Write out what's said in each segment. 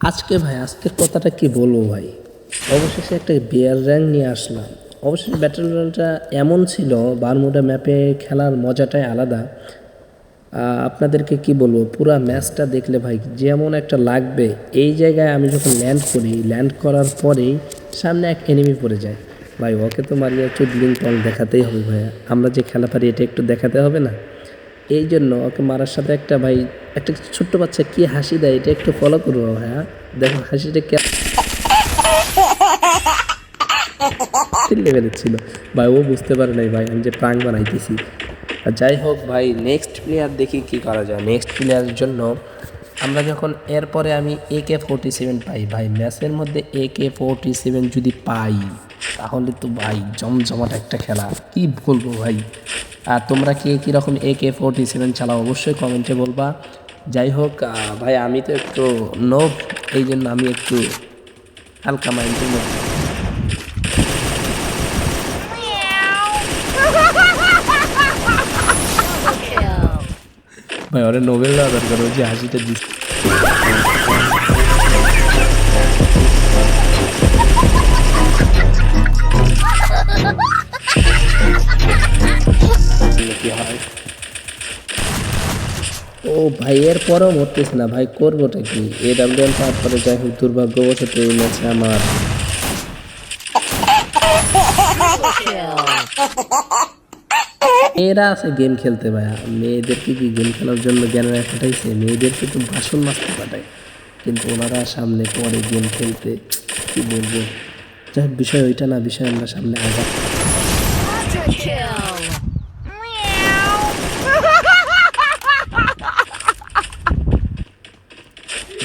আজকে ভাই আজকের কথাটা কি বলবো ভাই, অবশেষে একটা বিয়ার র্যাঙ্ক নিয়ে আসলাম। অবশেষে ব্যাটল রয়্যালটা এমন ছিল, বারমুডা ম্যাপে খেলার মজাটাই আলাদা। আপনাদেরকে কি বলবো, পুরা ম্যাচটা দেখলে ভাই যেমন একটা লাগবে। এই জায়গায় আমি যখন ল্যান্ড করি, ল্যান্ড করার পরেই সামনে এক এনিমি পড়ে যায়। ভাই ওকে তো মারিয়ে একটু ব্লিং পং দেখাতেই হবে ভাইয়া, আমরা যে খেলা পারি এটা একটু দেখাতে হবে না? এই জন্য ওকে মারার সাথে একটা ভাই, একটা ছোট্ট বাচ্চা কি হাসি দেয়, এটা একটু ফলো করবো ভাইয়া। দেখো হাসিটা কে লেভেলের ছিল ভাই, ও বুঝতে পারে নাই ভাই আমি যে প্রাঙ্ক বানাইতেছি। আর যাই হোক ভাই, নেক্সট প্লেয়ার দেখি কি করা যায়। নেক্সট প্লেয়ারের জন্য আমরা যখন এরপরে আমি AK-47 পাই ভাই, ম্যাচের মধ্যে AK-47 যদি পাই তাহলে তো ভাই জমজমাট একটা খেলা, কি বলবো ভাই। আর তোমরা কে কীরকম AK-47 চালাও অবশ্যই কমেন্টে বলবা। যাই হোক ভাই, আমি তো একটু নোব, এই জন্য আমি একটু হালকা মাইন্ডের মধ্যে। ভাই ওরা নোবেল দেওয়া দরকার, ওই যে হাসিটা দিচ্ছে। ও ভাই এর পরেও মরতেছে না ভাই, করবোটা কি? AWM তারপরে যাই হোক, দুর্ভাগ্যবশত এই ম্যাচে আমার মেয়েরা আছে গেম খেলতে ভাইয়া। মেয়েদেরকে কি গেম খেলার জন্য জ্ঞানের পাঠাইছে? মেয়েদেরকে তো বাসন মাজতে পাঠায়, কিন্তু ওনারা সামনে পরে গেম খেলতে, কি বলবো। যাই হোক, বিষয় ওইটা না, বিষয় আমরা সামনে আগা।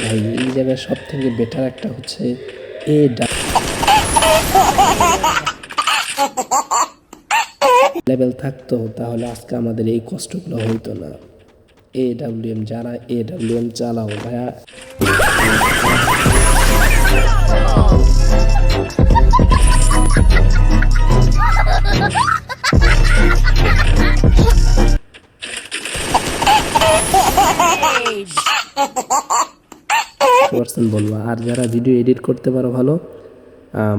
ভাই এই জায়গায় সব থেকে বেটার একটা হচ্ছে লেভেল থাকতো, তাহলে আজকে আমাদের এই কষ্টগুলো হইতো না। AWM, যারা AWM চালাও ভাইয়া, বলবো। আর যারা ভিডিও এডিট করতে পারো ভালো,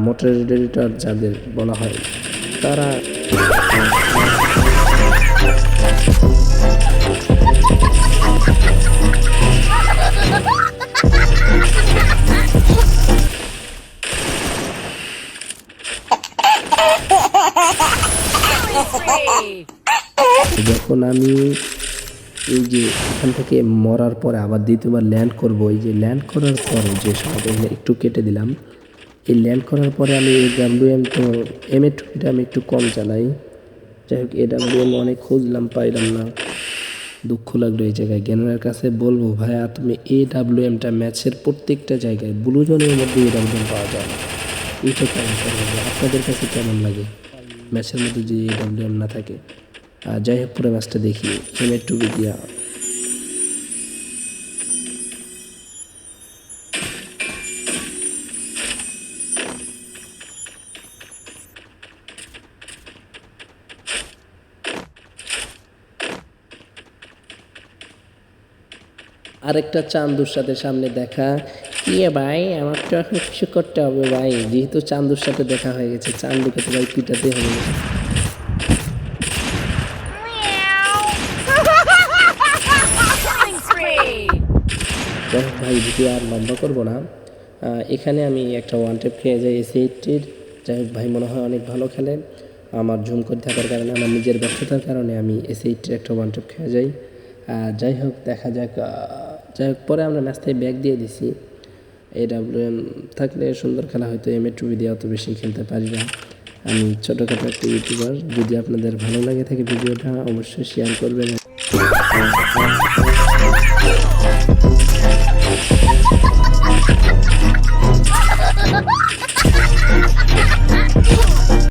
মোটর এডিটর যাদের বলা হয়, তারা যখন আমি এই যে এখান থেকে মরার পরে আবার দ্বিতীয়বার ল্যান্ড করব, এই যে ল্যান্ড করার পরে যে সবাই একটু কেটে দিলাম, এই ল্যান্ড করার পরে আমি AWM তো M2 আমি একটু কম চালাই। যাই হোক, AWM অনেক খুঁজলাম, পাইলাম না, দুঃখ লাগলো এই জায়গায়। জ্ঞানের কাছে বলবো ভাইয়া, তুমি AWMটা ম্যাচের প্রত্যেকটা জায়গায় ব্লু জোনের মধ্যে AWM পাওয়া যায় না। এইটা কেমন করবো, আপনাদের কাছে কেমন লাগে ম্যাচের মধ্যে যে AWM না থাকে? যাই হোক, পুরো ম্যাচটা দেখি M2 দিয়া। আরেকটা চান্দুর সাথে সামনে দেখা। কি ভাই, আমার তো এখন কিছু করতে হবে ভাই, যেহেতু চান্দুর সাথে দেখা হয়ে গেছে, চান্দুকে তো ভাই পিটাতে হবে। ভাই ভিডিও আর লম্বা করবো না, এখানে আমি একটা ওয়ান টেপ খেয়ে যাই AC-80-র। যাই হোক ভাই, মনে হয় অনেক ভালো খেলে। আমার ঝুম করে থাকার কারণে, আমার নিজের ব্যর্থতার কারণে আমি AC-80-র একটা ওয়ান টেপ খেয়ে যাই। যাই হোক, দেখা যাক। যাই হোক, পরে আমরা ম্যাচ থেকে ব্যাক দিয়ে দিছি। AWM থাকলে সুন্দর খেলা হয়তো, M2 দিয়ে অত বেশি খেলতে পারি না। আমি ছোটোখাটো একটা ইউটিউবার। যদি আপনাদের ভালো লাগে থাকে ভিডিওটা, অবশ্যই শেয়ার করবেন।